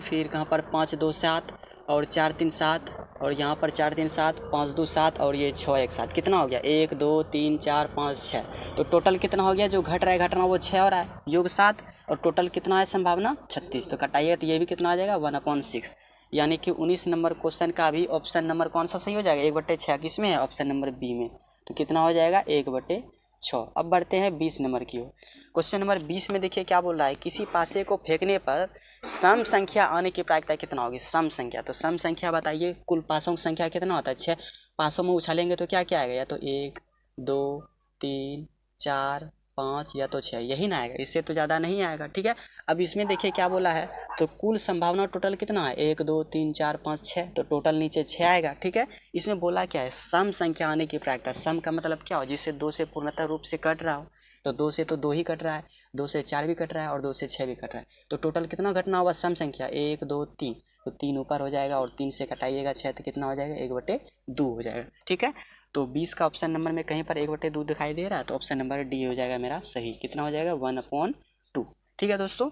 फिर कहाँ पर 5 2 7 और 4 3 7 और यहाँ पर 4 3 7 5 2 7 और ये 6 1 7, कितना हो गया 1 2 3 4 5 6। तो टोटल कितना हो गया, जो घट रहा है घटना वो 6 हो रहा है, योग 7 और टोटल कितना है संभावना 36। तो कटाइए तो ये भी कितना आ जाएगा 1/6। यानी कि 19 नंबर क्वेश्चन का भी ऑप्शन नंबर कौन सा सही हो जाएगा, 1/6 किस में है, ऑप्शन नंबर बी में। तो कितना हो जाएगा 1/6। अब बढ़ते हैं 20 नंबर की ओर। क्वेश्चन नंबर 20 में देखिए क्या बोल रहा है, किसी पासे को फेंकने पर सम संख्या आने की प्रायिकता कितना होगी, सम संख्या। तो सम संख्या बताइए, कुल पासों की संख्या कितना होता है 6। पासों में उछालेंगे तो क्या क्या आएगा, या तो 1 2 3 4 5 या तो 6, यही ना आएगा, इससे तो ज़्यादा नहीं आएगा। ठीक है, अब इसमें देखिए क्या बोला है, तो कुल संभावना टोटल कितना है 1 2 3 4 5 6, तो टोटल नीचे 6 आएगा। ठीक है, इसमें बोला क्या है, सम संख्या आने की प्रायिकता। सम का मतलब क्या हो, जिससे 2 से पूर्णतः रूप से कट रहा हो। तो 2 से तो 2 ही कट रहा है, 2 से 4 भी कट रहा है और 2 से 6 भी कट रहा है। तो टोटल कितना घटना होगा सम संख्या 1 2 3, तो 3 ऊपर हो जाएगा और 3 से कटाइएगा 6 तो कितना हो जाएगा 1/2 हो जाएगा। ठीक है, तो 20 का ऑप्शन नंबर में कहीं पर 1/2 दिखाई दे रहा है, तो ऑप्शन नंबर डी हो जाएगा मेरा सही। कितना हो जाएगा 1/2। ठीक है दोस्तों,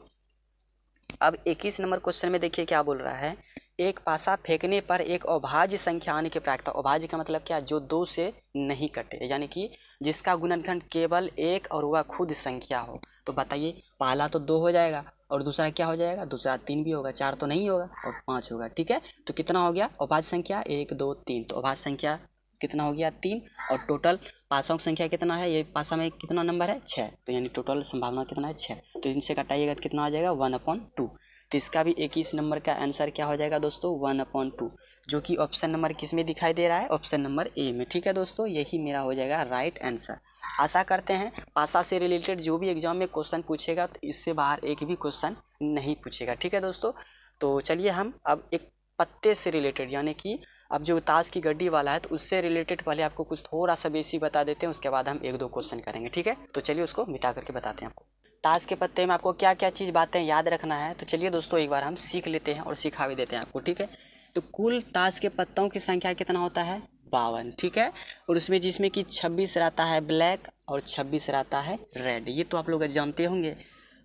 अब 21 नंबर क्वेश्चन में देखिए क्या बोल रहा है, एक पासा फेंकने पर एक अभाज्य संख्या आने की प्रायिकता। अभाज्य का मतलब क्या, जो 2 से नहीं कटे, यानी कि जिसका गुणनखंड केवल 1 और वह खुद संख्या हो। तो बताइए, पहला तो 2 हो जाएगा और दूसरा क्या हो जाएगा, दूसरा 3 भी होगा, 4 तो नहीं होगा और 5 होगा। ठीक है, तो कितना हो गया अभाज्य संख्या 1 2 3, तो अभाज्य संख्या कितना हो गया 3, और टोटल पासों की संख्या कितना है, ये पासा में कितना नंबर है 6, तो यानी टोटल संभावना कितना है 6। तो इनसे कटाइएगा तो कितना आ जाएगा 1/2। तो इसका भी 21 नंबर का आंसर क्या हो जाएगा दोस्तों 1/2, जो कि ऑप्शन नंबर किस में दिखाई दे रहा है, ऑप्शन नंबर ए में। ठीक है दोस्तों, यही मेरा हो जाएगा राइट आंसर। आशा करते हैं पासा से रिलेटेड जो भी एग्जाम में क्वेश्चन पूछेगा तो इससे बाहर एक भी क्वेश्चन नहीं पूछेगा। ठीक है दोस्तों, तो चलिए हम अब एक पत्ते से रिलेटेड, यानी कि अब जो ताश की गड्डी वाला है तो उससे रिलेटेड पहले आपको कुछ थोड़ा सा बेसिक बता देते हैं, उसके बाद हम 1-2 क्वेश्चन करेंगे। ठीक है, तो चलिए उसको मिटा करके बताते हैं आपको। ताश के पत्ते में आपको क्या क्या चीज़ बातें याद रखना है, तो चलिए दोस्तों एक बार हम सीख लेते हैं और सिखा भी देते हैं आपको। ठीक है, तो कुल ताश के पत्तों की संख्या कितना होता है 52। ठीक है, और उसमें जिसमें कि 26 रहता है ब्लैक और 26 रहता है रेड, ये तो आप लोग जानते होंगे।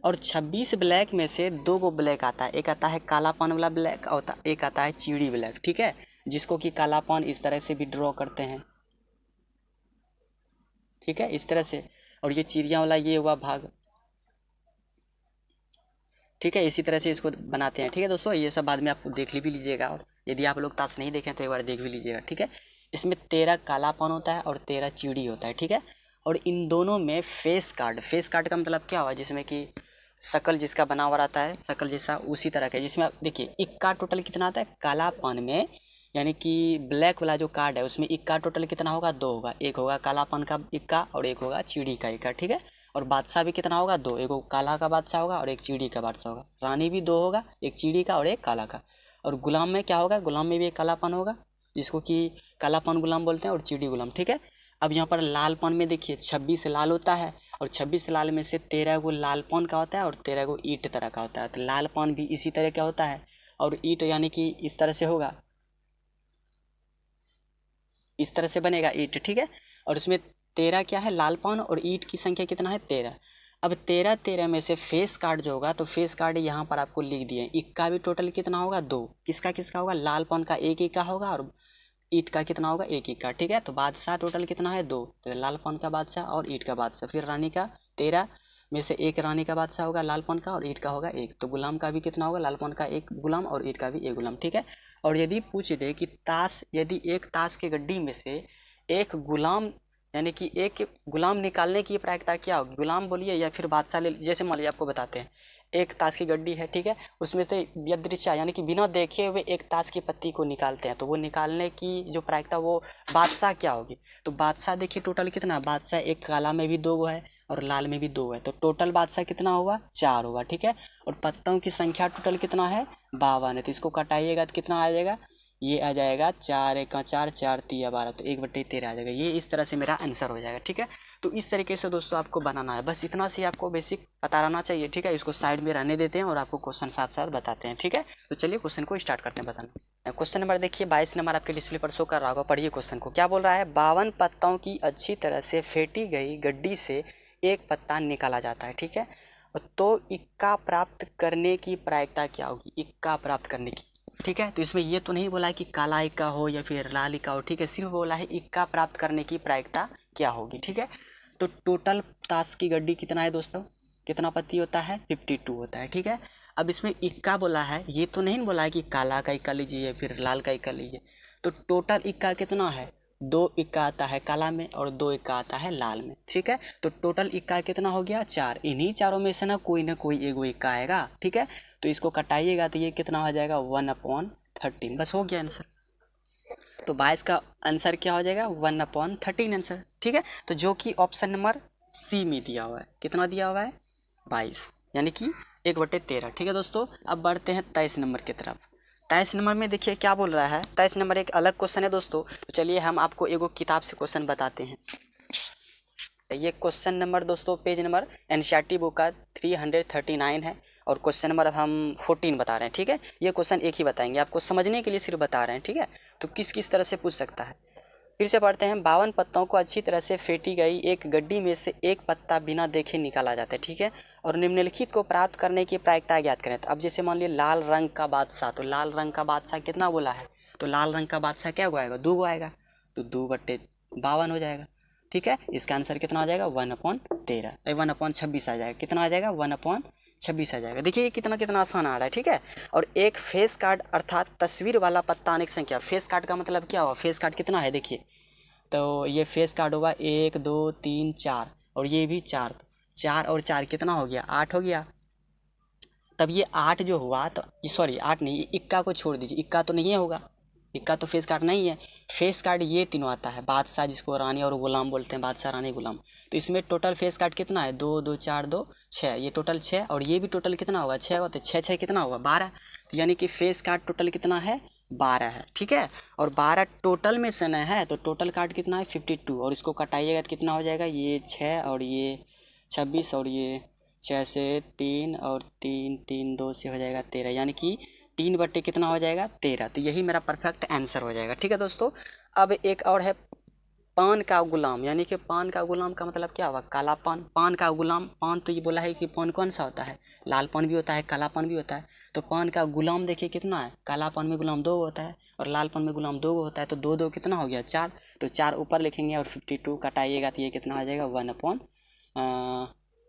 और 26 ब्लैक में से 2 गो ब्लैक आता है, एक आता है कालापन वाला ब्लैक और एक आता है चीड़ी ब्लैक। ठीक है, जिसको कि कालापन इस तरह से भी ड्रॉ करते हैं, ठीक है, इस तरह से, और ये चिड़िया वाला ये हुआ भाग। ठीक है, इसी तरह से इसको बनाते हैं। ठीक है दोस्तों, ये सब बाद में आप देख भी लीजिएगा, और यदि आप लोग ताश नहीं देखें तो एक बार देख भी लीजिएगा। ठीक है, इसमें 13 कालापन होता है और 13 चीड़ी होता है। ठीक है, और इन दोनों में फेस कार्ड का मतलब क्या हुआ, जिसमें कि शकल जिसका बना हुआ रहता है शकल जैसा, उसी तरह का, जिसमें आप देखिए इक्का टोटल कितना आता है कालापन में, यानी कि ब्लैक वाला जो कार्ड है उसमें इक्का टोटल कितना होगा 2 होगा, एक होगा कालापन का इक्का और एक होगा चीड़ी का इक्का। ठीक है, और बादशाह भी कितना होगा 2, एक काला का बादशाह होगा और एक चीड़ी का बादशाह होगा। रानी भी 2 होगा, एक चीड़ी का और एक काला का। और गुलाम में क्या होगा, गुलाम में भी एक कालापन होगा जिसको कि कालापन गुलाम बोलते हैं और चीड़ी गुलाम। ठीक है, अब यहाँ पर लालपन में देखिए 26 लाल होता है और 26 लाल में से 13 गो लालपन का होता है और 13 गो ईंट तरह का होता है। तो लालपन भी इसी तरह का होता है और ईंट यानी कि इस तरह से होगा, इस तरह से बनेगा ईंट। ठीक है, और उसमें 13 क्या है लालपन और ईंट की संख्या कितना है 13। अब 13 में से फेस कार्ड जो होगा, तो फेस कार्ड यहाँ पर आपको लिख दिए। इक्का भी टोटल कितना होगा 2, किसका किसका होगा, लालपन का एक इक्का होगा और ईंट का कितना होगा एक इक्का। ठीक है, तो बादशाह टोटल कितना है 2, तो लालपन का बादशाह और ईंट का बादशाह। फिर रानी का 13, में से एक रानी का बादशाह होगा लालपन का और ईंट का होगा एक, तो गुलाम का भी कितना होगा, लालपन का एक गुलाम और ईंट का भी एक गुलाम। ठीक है। और यदि पूछ दे कि ताश, यदि एक ताश के गड्डी में से एक गुलाम यानी कि एक गुलाम निकालने की प्रायिकता क्या होगी, गुलाम बोलिए या फिर बादशाह ले, जैसे मान लीजिए आपको बताते हैं एक ताश की गड्डी है, ठीक है, उसमें से यदृच्छा यानी कि बिना देखे हुए एक ताश की पत्ती को निकालते हैं, तो वो निकालने की जो प्रायिकता वो बादशाह क्या होगी, तो बादशाह देखिए टोटल कितना, बादशाह एक काला में भी 2 है और लाल में भी 2 है, तो टोटल बादशाह कितना हुआ, 4 हुआ। ठीक है। और पत्तों की संख्या टोटल कितना है, 52 है, तो इसको कटाइएगा तो कितना आ जाएगा, ये आ जाएगा 4 × 4 4 × 12, तो 1/13 आ जाएगा। ये इस तरह से मेरा आंसर हो जाएगा। ठीक है। तो इस तरीके से दोस्तों आपको बनाना है, बस इतना से आपको बेसिक पता रहना चाहिए। ठीक है। इसको साइड में रहने देते हैं और आपको क्वेश्चन साथ साथ बताते हैं। ठीक है। तो चलिए क्वेश्चन को स्टार्ट करते हैं बताना। क्वेश्चन नंबर देखिए 22 नंबर आपके डिस्प्ले पर शो कर रहा होगा, पढ़िए क्वेश्चन को। क्या बोल रहा है, 52 पत्तों की अच्छी तरह से फेंटी गई गड्डी से एक पत्ता निकाला जाता है। ठीक है। तो इक्का प्राप्त करने की प्रायिकता क्या होगी, इक्का प्राप्त करने की। ठीक है। तो इसमें ये तो नहीं बोला है कि काला इक्का हो या फिर लाल इक्का हो, ठीक है, सिर्फ बोला है इक्का प्राप्त करने की प्रायिकता क्या होगी। ठीक है। तो टोटल ताश की गड्डी कितना है दोस्तों, कितना पत्ती होता है, 52 होता है। ठीक है। अब इसमें इक्का बोला है, ये तो नहीं बोला है कि काला का इक्का लीजिए या फिर लाल का इक्का लीजिए, तो टोटल इक्का कितना है, 2 इक्का आता है काला में और 2 इक्का आता है लाल में। ठीक है। तो टोटल इक्का कितना हो गया, 4, इन्हीं चारों में से ना कोई एगो इक्का आएगा। ठीक है। तो इसको कटाइएगा तो ये कितना हो जाएगा, 1/13, बस हो गया आंसर। तो 22 का आंसर क्या हो जाएगा, 1/13 आंसर। ठीक है। तो जो कि ऑप्शन नंबर सी में दिया हुआ है, कितना दिया हुआ है, 22 यानी कि 1/13। ठीक है दोस्तों। अब बढ़ते हैं 23 नंबर की तरफ। 23 नंबर में देखिए क्या बोल रहा है, 23 नंबर एक अलग क्वेश्चन है दोस्तों। तो चलिए हम आपको एगो किताब से क्वेश्चन बताते हैं। ये क्वेश्चन नंबर दोस्तों पेज नंबर एनसीईआरटी बुक का 339 है और क्वेश्चन नंबर अब हम 14 बता रहे हैं। ठीक है। ये क्वेश्चन एक ही बताएंगे, आपको समझने के लिए सिर्फ बता रहे हैं। ठीक है। तो किस किस तरह से पूछ सकता है, फिर से पढ़ते हैं। 52 पत्तों को अच्छी तरह से फेंटी गई एक गड्डी में से एक पत्ता बिना देखे निकाला जाता है। ठीक है। और निम्नलिखित को प्राप्त करने की प्रायिकता ज्ञात करें। तो अब जैसे मान लीजिए लाल रंग का बादशाह, तो लाल रंग का बादशाह कितना बोला है, तो लाल रंग का बादशाह क्या आएगा, 2 आएगा, तो 2/52 हो जाएगा। ठीक है। इसका आंसर कितना आ जाएगा, 1/13, 1/26 आ जाएगा, कितना आ जाएगा, 1/26 आ जाएगा। देखिए ये कितना कितना आसान आ रहा है। ठीक है। और एक फेस कार्ड अर्थात तस्वीर वाला पत्ता अनेक संख्या, फेस कार्ड का मतलब क्या हुआ, फेस कार्ड कितना है देखिए, तो ये फेस कार्ड होगा 1 2 3 4 और ये भी 4, तो 4 और 4 कितना हो गया, 8 हो गया। तब ये 8 जो हुआ, तो सॉरी 8 नहीं, इक्का को छोड़ दीजिए, इक्का तो नहीं होगा, इक्का तो फेस कार्ड नहीं है। फेस कार्ड ये तीनों आता है, बादशाह जिसको रानी और गुलाम बोलते हैं, बादशाह रानी गुलाम। तो इसमें टोटल फेस कार्ड कितना है, 2 2 4 2 6, ये टोटल 6 और ये भी टोटल कितना होगा, 6 होगा, तो 6 6 कितना होगा, 12, तो यानी कि फेस कार्ड टोटल कितना है, 12 है। ठीक है। और 12 टोटल में से न है, तो टोटल कार्ड कितना है, 52, और इसको कटाइएगा तो कितना हो जाएगा, ये 6 और ये 26 और ये 6 से 3 और 3 3 2 से हो जाएगा 13, यानी कि 3 कितना हो जाएगा, 13। तो यही मेरा परफेक्ट आंसर हो जाएगा। ठीक है दोस्तों। अब एक और है पान का गुलाम, यानी कि पान का गुलाम का मतलब क्या हुआ, काला पान, पान का गुलाम, पान तो ये बोला है कि पान कौन सा होता है, लाल पान भी होता है, काला पान भी होता है। तो पान का गुलाम देखिए कितना है, काला पान में गुलाम 2 होता है और लाल पान में गुलाम 2 होता है, तो 2 2 कितना हो गया, 4, तो 4 ऊपर लिखेंगे और 52 कटाइएगा तो ये कितना आ जाएगा,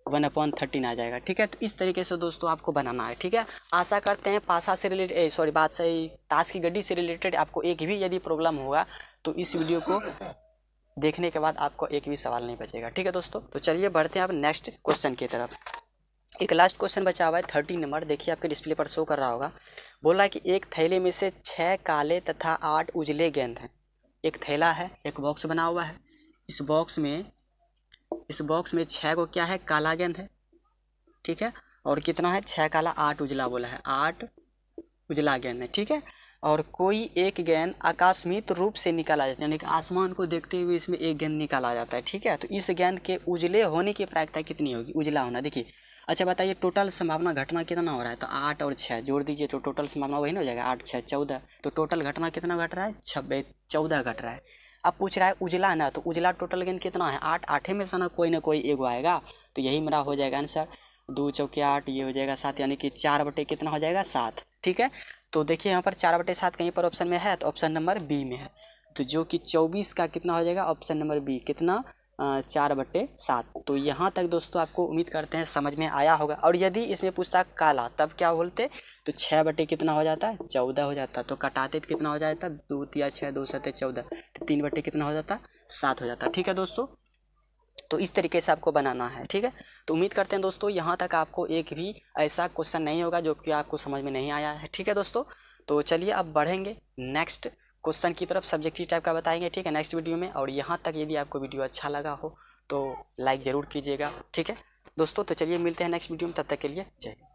1/13 आ जाएगा। ठीक है। तो इस तरीके से दोस्तों आपको बनाना है। ठीक है। आशा करते हैं पासा से रिलेटेड बादशाही ताश की गड्डी से रिलेटेड आपको एक भी यदि प्रॉब्लम होगा तो इस वीडियो को देखने के बाद आपको एक भी सवाल नहीं बचेगा। ठीक है दोस्तों। तो चलिए बढ़ते हैं अब नेक्स्ट क्वेश्चन की तरफ। एक लास्ट क्वेश्चन बचा हुआ है 13 नंबर, देखिए आपके डिस्प्ले पर शो कर रहा होगा। बोला कि एक थैले में से 6 काले तथा 8 उजले गेंद हैं। एक थैला है, एक बॉक्स बना हुआ है, इस बॉक्स में 6 को क्या है, काला गेंद है। ठीक है। और कितना है, 6 काला 8 उजला बोला है, 8 उजला गेंद है। ठीक है। और कोई एक गेंद आकस्मिक रूप से निकाला जाता है, यानी कि आसमान को देखते हुए इसमें एक गेंद निकाला जाता है। ठीक है। तो इस गेंद के उजले होने की प्रायिकता कितनी होगी, उजला होना। देखिए अच्छा बताइए टोटल संभावना घटना कितना हो रहा है, तो 8 और 6 जोड़ दीजिए तो टोटल संभावना वही ना हो जाएगा, 8 6 14, तो टोटल घटना कितना घट रहा है, 14 घट रहा है। अब पूछ रहा है उजला है ना, तो उजला टोटल गेंद कितना है, 8, 8 में से ना कोई एगो आएगा, तो यही मेरा हो जाएगा आंसर। 2 चौके 8, ये हो जाएगा 7, यानी कि 4 कितना हो जाएगा, 7। ठीक है। तो देखिए यहाँ पर 4/7 कहीं पर ऑप्शन में है, तो ऑप्शन नंबर बी में है, तो जो कि 24 का कितना हो जाएगा, ऑप्शन नंबर बी, कितना 4/7। तो यहाँ तक दोस्तों आपको उम्मीद करते हैं समझ में आया होगा। और यदि इसमें पूछता काला तब क्या बोलते, तो 6 कितना हो जाता है, 14 हो जाता। तो कटाते तो कितना हो जाता, 2 तिया 6, 2 7 14, तो 3 कितना हो जाता, 7 हो जाता। ठीक है दोस्तों, तो इस तरीके से आपको बनाना है। ठीक है, तो उम्मीद करते हैं दोस्तों यहाँ तक आपको एक भी ऐसा क्वेश्चन नहीं होगा जो कि आपको समझ में नहीं आया है। ठीक है दोस्तों, तो चलिए अब बढ़ेंगे नेक्स्ट क्वेश्चन की तरफ, सब्जेक्टिव टाइप का बताएंगे। ठीक है, नेक्स्ट वीडियो में। और यहाँ तक यदि आपको वीडियो अच्छा लगा हो तो लाइक ज़रूर कीजिएगा। ठीक है दोस्तों, तो चलिए मिलते हैं नेक्स्ट वीडियो में, तब तक के लिए जय हिंद।